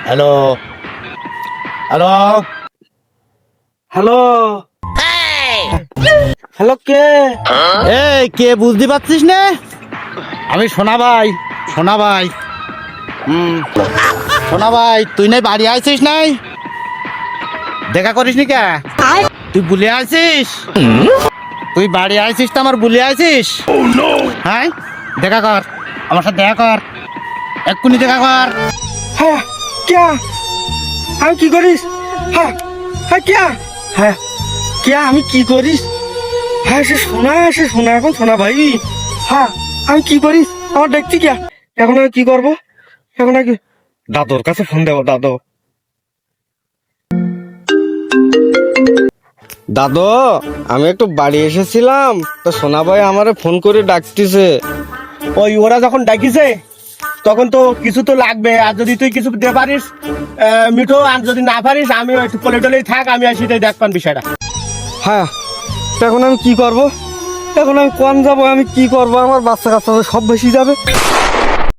Hello hello hello hello কে? এই কে বুঝতে পারছিস না? আমি সোনা ভাই। সোনা ভাই তুই নাই বাড়ি আইছিস নাই? দেখা করিস নি কে? তুই ভুলে আইছিস? তুই বাড়ি আইছিস তো আমার ভুলে আইছিস? হ্যাঁ, দেখা কর, আমার সাথে দেখা কর, এক্ষুনি দেখা কর। হ্যাঁ क्या আমি কি করিস? হ্যাঁ হ্যাঁ क्या হ্যাঁ क्या আমি কি করিস? হ্যাঁ সে শোনা এখন শোনা ভাই। হ্যাঁ আমি কি করিস? আমার দেখছি क्या এখন আমি কি করবো? এখন নাকি দাদুর কাছে ফোন দেবো। দাদু আমি একটু বাড়ি এসেছিলাম, তো সোনা ভাই আমারে ফোন করে ডাকতেছে। ওই ওরা যখন ডাকিছে তখন তো কিছু তো লাগবে, আর যদি তুই কিছু দিতে পারিস মিঠো, আর যদি না পারিস আমি একটু কোলে টোলেই থাক, আমি আসি দেখবান বিষয়টা। হ্যাঁ এখন আমি কি করব? এখন আমি কোন যাবো? আমি কি করবো? আমার বাচ্চা কাচ্চা সব বেশি যাবে।